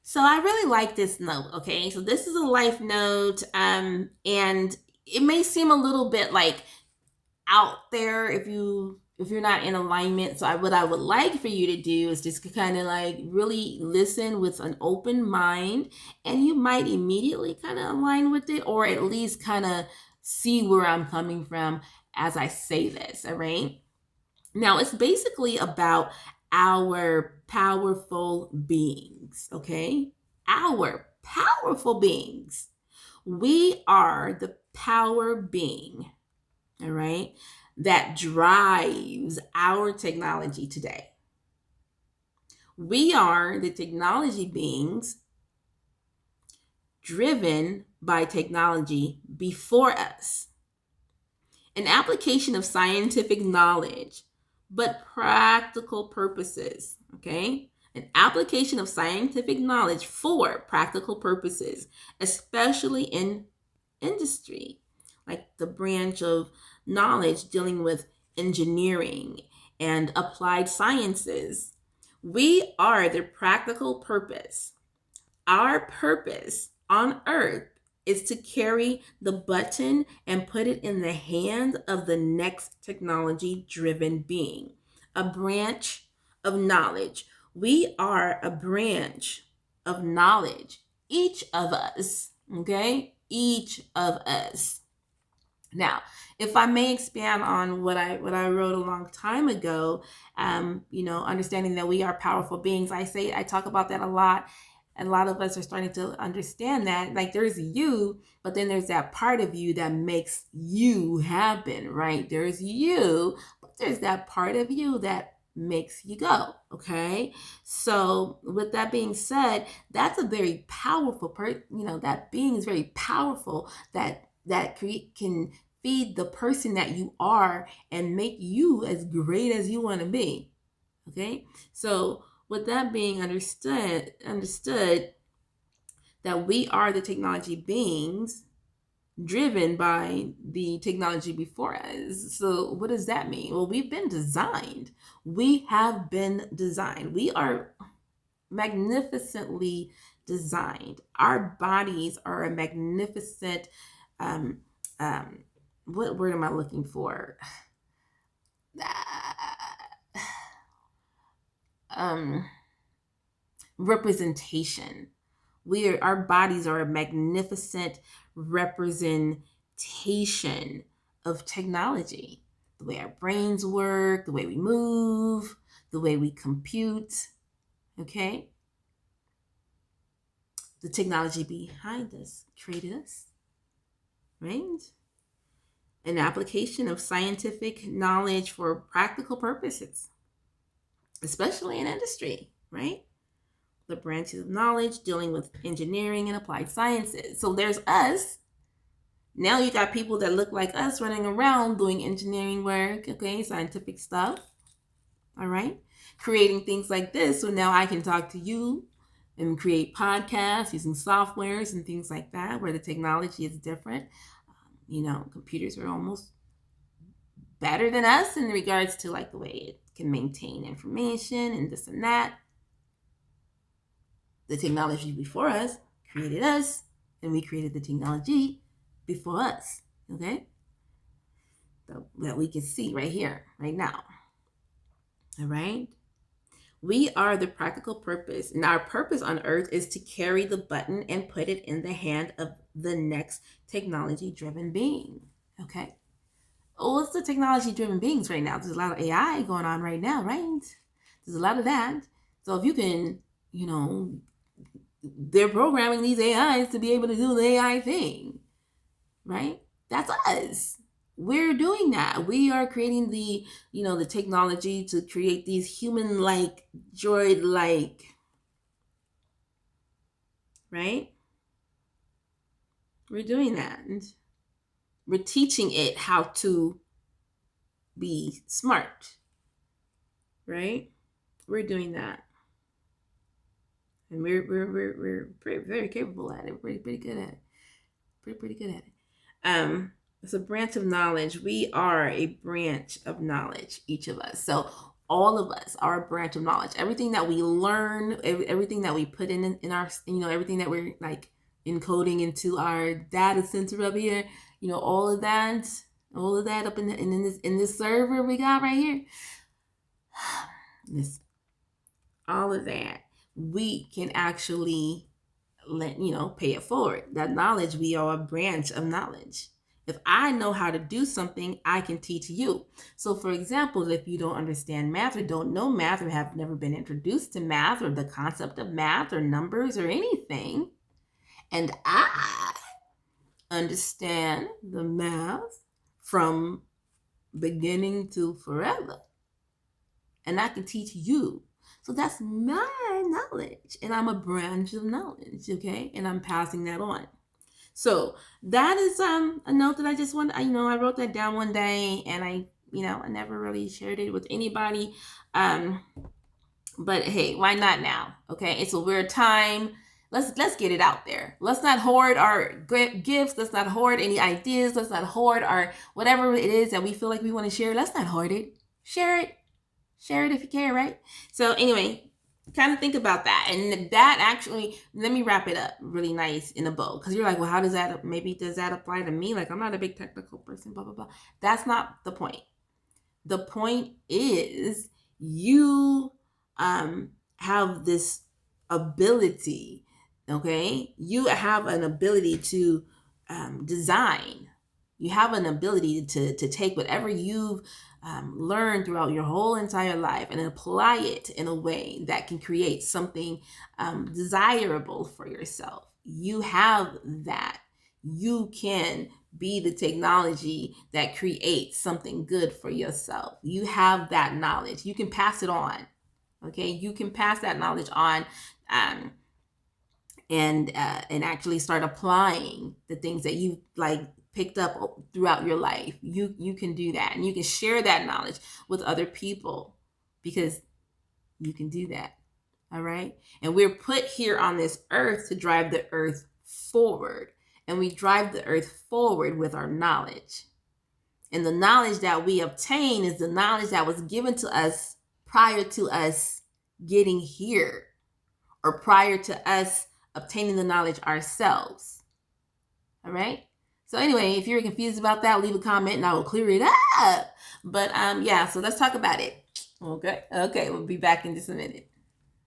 So I really like this note. Okay, so this is a life note, and it may seem a little bit like out there if you're not in alignment. So what I would like for you to do is just kind of like really listen with an open mind, and you might immediately kind of align with it, or at least kind of see where I'm coming from as I say this. All right. Now, it's basically about our powerful beings, okay? Our powerful beings. We are the power being, all right, that drives our technology today. We are the technology beings driven by technology before us. An application of scientific knowledge, but practical purposes, okay? An application of scientific knowledge for practical purposes, especially in industry, like the branch of knowledge dealing with engineering and applied sciences. We are the practical purpose. Our purpose on earth is to carry the button and put it in the hand of the next technology driven being, a branch of knowledge. We are a branch of knowledge, each of us, okay? Each of us. Now, if I may expand on what I wrote a long time ago, understanding that we are powerful beings. I talk about that a lot. And a lot of us are starting to understand that, like, there's you, but then there's that part of you that makes you happen, right? There's you, but there's that part of you that makes you go. Okay. So with that being said, that's a very powerful that being is very powerful, can feed the person that you are and make you as great as you want to be. Okay? So with that being understood that we are the technology beings driven by the technology before us. So what does that mean? Well, we've been designed. We have been designed. We are magnificently designed. Our bodies are a magnificent um, um, what word am I looking for? um, Representation. Our bodies are a magnificent representation of technology. The way our brains work, the way we move, the way we compute. Okay, the technology behind us created us, right? An application of scientific knowledge for practical purposes, especially in industry, right? The branches of knowledge dealing with engineering and applied sciences. So there's us. Now you got people that look like us running around doing engineering work, okay, scientific stuff, all right, creating things like this. So now I can talk to you and create podcasts using softwares and things like that, where the technology is different. Computers are almost better than us in regards to like the way it can maintain information and this and that. The technology before us created us, and we created the technology before us. Okay, that we can see right here, right now. All right. We are the practical purpose, and our purpose on earth is to carry the button and put it in the hand of the next technology driven being. Okay. Oh, it's the technology driven beings right now. There's a lot of AI going on right now, right? There's a lot of that. So if you can, they're programming these AIs to be able to do the AI thing, right? That's us. We're doing that. We are creating the technology to create these human-like, droid-like, right? We're doing that. And we're teaching it how to be smart, right? We're doing that. And we're very capable at it. Pretty good at it. Pretty good at it. It's a branch of knowledge. We are a branch of knowledge, each of us. So all of us are a branch of knowledge. Everything that we learn, everything that we put in our, everything that we're like encoding into our data center up here, all of that up in this server we got right here. This, all of that, we can actually pay it forward. That knowledge, we are a branch of knowledge. If I know how to do something, I can teach you. So for example, if you don't understand math or don't know math or have never been introduced to math or the concept of math or numbers or anything, and I understand the math from beginning to forever, and I can teach you. So that's my knowledge, and I'm a branch of knowledge, okay? And I'm passing that on. So that is a note that I just want. I wrote that down one day, and I never really shared it with anybody. But hey, why not now? Okay, it's a weird time. Let's get it out there. Let's not hoard our gifts. Let's not hoard any ideas. Let's not hoard our whatever it is that we feel like we want to share. Let's not hoard it. Share it. Share it if you care, right? So anyway, kind of think about that. And that actually, let me wrap it up really nice in a bow. Because you're like, well, how does that apply to me? Like, I'm not a big technical person, blah, blah, blah. That's not the point. The point is you have this ability, okay? You have an ability to design. You have an ability to take whatever you've learned throughout your whole entire life and apply it in a way that can create something desirable for yourself. You have that. You can be the technology that creates something good for yourself. You have that knowledge. You can pass it on. Okay, you can pass that knowledge on and actually start applying the things that you picked up throughout your life. You can do that, and you can share that knowledge with other people because you can do that. All right, and we're put here on this earth to drive the earth forward, and we drive the earth forward with our knowledge. And the knowledge that we obtain is the knowledge that was given to us prior to us getting here, or prior to us obtaining the knowledge ourselves. All right. So anyway, if you're confused about that, leave a comment and I will clear it up. But yeah, so let's talk about it. Okay, we'll be back in just a minute.